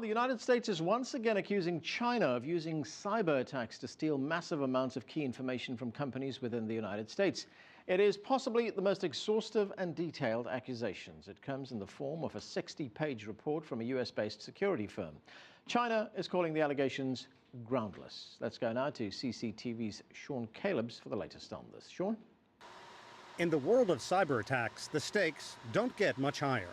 The United States is once again accusing China of using cyber attacks to steal massive amounts of key information from companies within the United States. It is possibly the most exhaustive and detailed accusations. It comes in the form of a 60-page report from a US-based security firm. China is calling the allegations groundless. Let's go now to CCTV's Sean Callebs for the latest on this. Sean? In the world of cyber attacks, the stakes don't get much higher.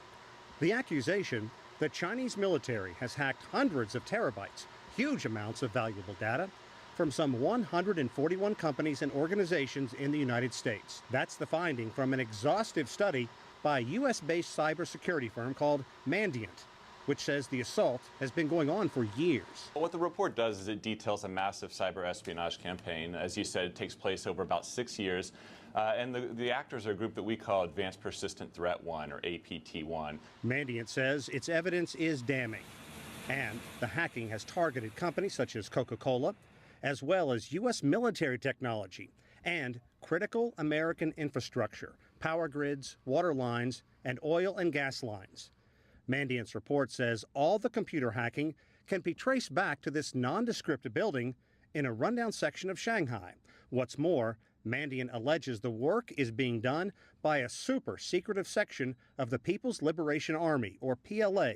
The accusation: the Chinese military has hacked hundreds of terabytes, huge amounts of valuable data, from some 141 companies and organizations in the United States. That's the finding from an exhaustive study by a U.S.-based cybersecurity firm called Mandiant, which says the assault has been going on for years. What the report does is it details a massive cyber espionage campaign. As you said, it takes place over about 6 years. And the actors are a group that we call Advanced Persistent Threat 1, or APT1. Mandiant says its evidence is damning. And the hacking has targeted companies such as Coca-Cola, as well as U.S. military technology and critical American infrastructure, power grids, water lines, and oil and gas lines. Mandiant's report says all the computer hacking can be traced back to this nondescript building in a rundown section of Shanghai. What's more, Mandiant alleges the work is being done by a super secretive section of the People's Liberation Army, or PLA,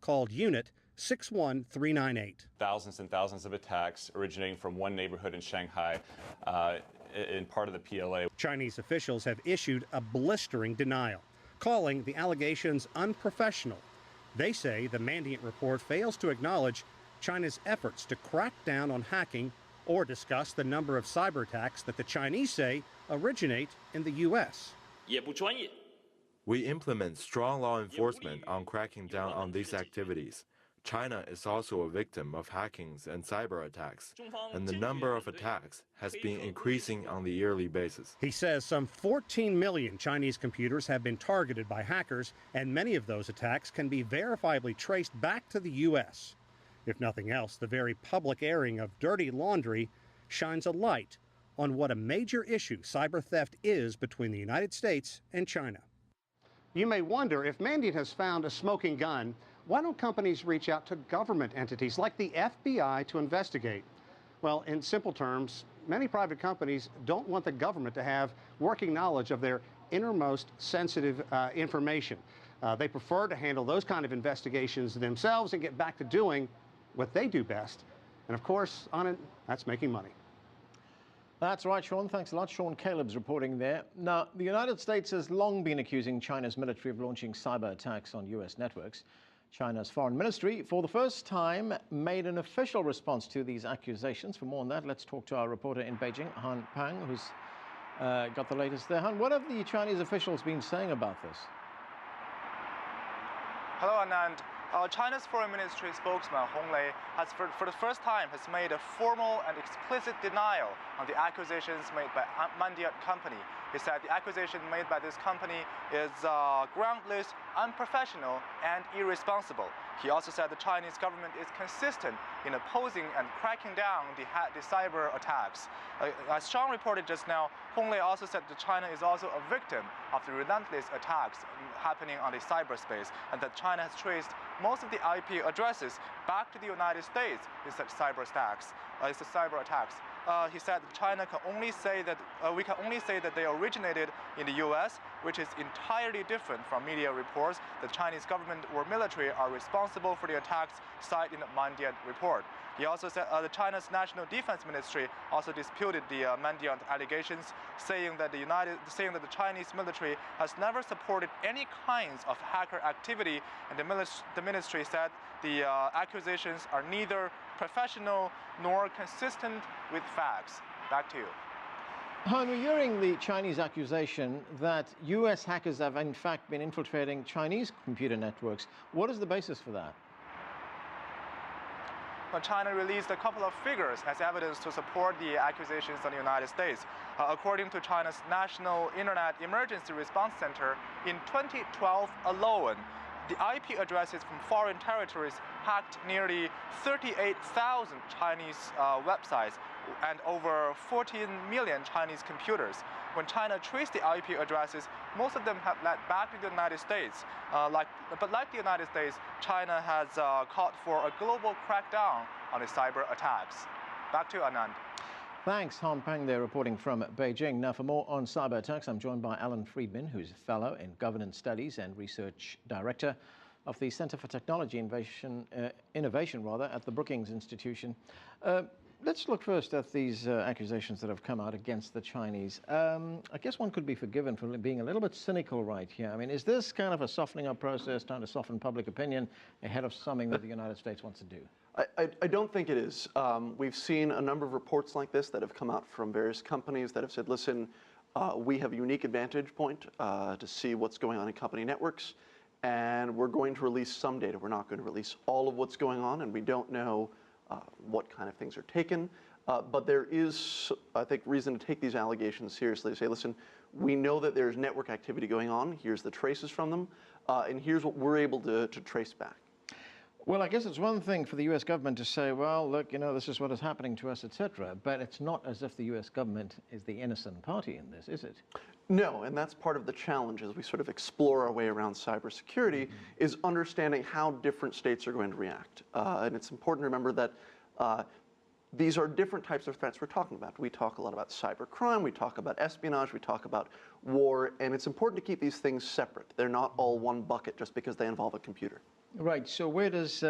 called Unit 61398. Thousands and thousands of attacks originating from one neighborhood in Shanghai in part of the PLA. Chinese officials have issued a blistering denial, calling the allegations unprofessional. They say the Mandiant report fails to acknowledge China's efforts to crack down on hacking or discuss the number of cyber attacks that the Chinese say originate in the U.S. We implement strong law enforcement on cracking down on these activities. China is also a victim of hackings and cyber attacks, and the number of attacks has been increasing on the yearly basis. He says some 14 million Chinese computers have been targeted by hackers, and many of those attacks can be verifiably traced back to the U.S. If nothing else, the very public airing of dirty laundry shines a light on what a major issue cyber theft is between the United States and China. You may wonder, if Mandiant has found a smoking gun, why don't companies reach out to government entities like the FBI to investigate? Well, in simple terms, many private companies don't want the government to have working knowledge of their innermost sensitive information. They prefer to handle those kind of investigations themselves and get back to doing what they do best. And of course, Anand, that's making money. That's right, Sean. Thanks a lot. Sean Callebs reporting there. Now, the United States has long been accusing China's military of launching cyber attacks on U.S. networks. China's foreign ministry, for the first time, made an official response to these accusations. For more on that, let's talk to our reporter in Beijing, Han Pang, who's got the latest there. Han, what have the Chinese officials been saying about this? Hello, Anand. China's foreign ministry spokesman Hong Lei has for the first time has made a formal and explicit denial on the accusations made by Mandiant company. He said the accusation made by this company is groundless, unprofessional, and irresponsible. He also said the Chinese government is consistent in opposing and cracking down the cyber attacks. As Sean reported just now, Hong Lei also said that China is also a victim of the relentless attacks happening on the cyberspace, and that China has traced most of the IP addresses back to the United States in such cyber attacks. He said that China can only say that we can only say that they originated in the U.S., which is entirely different from media reports that Chinese government or military are responsible for the attacks cited in the Mandiant report. He also said the China's National Defense Ministry also disputed the Mandiant allegations, saying that the Chinese military has never supported any kinds of hacker activity, and the ministry said the accusations are neither professional nor consistent with facts. Back to you. Han, we're hearing the Chinese accusation that U.S. hackers have in fact been infiltrating Chinese computer networks. What is the basis for that? Well, China released a couple of figures as evidence to support the accusations on the United States. According to China's National Internet Emergency Response Center, in 2012 alone, the IP addresses from foreign territories hacked nearly 38,000 Chinese websites, and over 14 million Chinese computers. When China traced the IP addresses, most of them have led back to the United States. But like the United States, China has called for a global crackdown on the cyber attacks. Back to Anand. Thanks, Han Peng there reporting from Beijing. Now, for more on cyber attacks, I'm joined by Allan Friedman, who's a fellow in governance studies and research director of the Center for Technology Innovation at the Brookings Institution. Let's look first at these accusations that have come out against the Chinese. I guess one could be forgiven for being a little bit cynical right here. I mean, is this kind of a softening up process, trying to soften public opinion ahead of something that the United States wants to do? I don't think it is. We've seen a number of reports like this that have come out from various companies that have said, listen, we have a unique advantage point to see what's going on in company networks, and we're going to release some data. We're not going to release all of what's going on, and we don't know what kind of things are taken. But there is, I think, reason to take these allegations seriously, to say, listen, we know that there's network activity going on. Here's the traces from them, and here's what we're able to trace back. Well, I guess it's one thing for the U.S. government to say, well, look, you know, this is what is happening to us, etc. But it's not as if the U.S. government is the innocent party in this, is it? No, and that's part of the challenge as we sort of explore our way around cybersecurity, is understanding how different states are going to react. And it's important to remember that these are different types of threats we're talking about. We talk a lot about cybercrime, we talk about espionage, we talk about war, and it's important to keep these things separate. They're not all one bucket just because they involve a computer. Right, so where does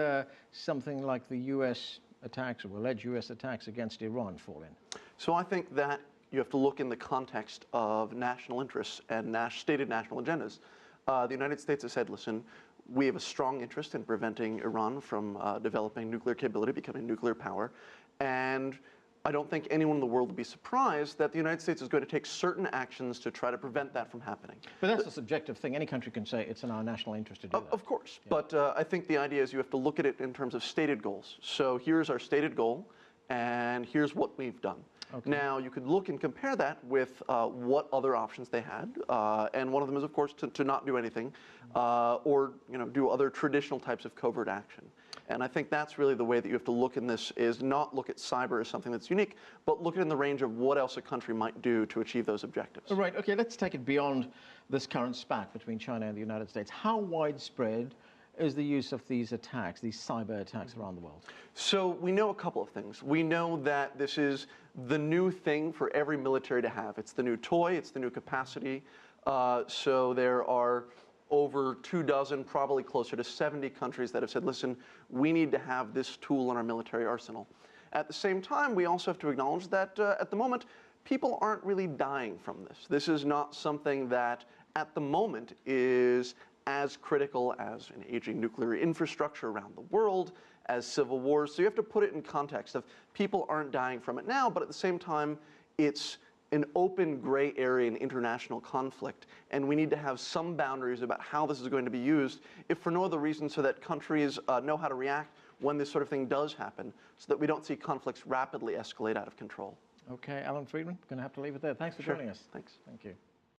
something like the U.S. attacks or alleged U.S. attacks against Iran fall in? So I think that you have to look in the context of national interests and stated national agendas. The United States has said, listen, we have a strong interest in preventing Iran from developing nuclear capability, becoming a nuclear power, and I don't think anyone in the world would be surprised that the United States is going to take certain actions to try to prevent that from happening. But that's a subjective thing. Any country can say it's in our national interest to do that. Of course. Yeah. But I think the idea is you have to look at it in terms of stated goals. So here's our stated goal, and here's what we've done. Okay. Now, you could look and compare that with what other options they had, and one of them is, of course, to not do anything, or do other traditional types of covert action. And I think that's really the way that you have to look in this, is not look at cyber as something that's unique, but look at it in the range of what else a country might do to achieve those objectives. Right, okay, let's take it beyond this current spat between China and the United States. How widespread is the use of these attacks, these cyber attacks around the world? So we know a couple of things. We know that this is the new thing for every military to have. It's the new toy, it's the new capacity. So there are over 24, probably closer to 70 countries that have said, listen, we need to have this tool in our military arsenal. At the same time, we also have to acknowledge that at the moment, people aren't really dying from this. This is not something that at the moment is as critical as an aging nuclear infrastructure around the world, as civil wars. So you have to put it in context of people aren't dying from it now, but at the same time, it's an open gray area in international conflict, and we need to have some boundaries about how this is going to be used, if for no other reason so that countries know how to react when this sort of thing does happen, so that we don't see conflicts rapidly escalate out of control. Okay, Allan Friedman, going to have to leave it there. Thanks for joining us. Thanks. Thank you.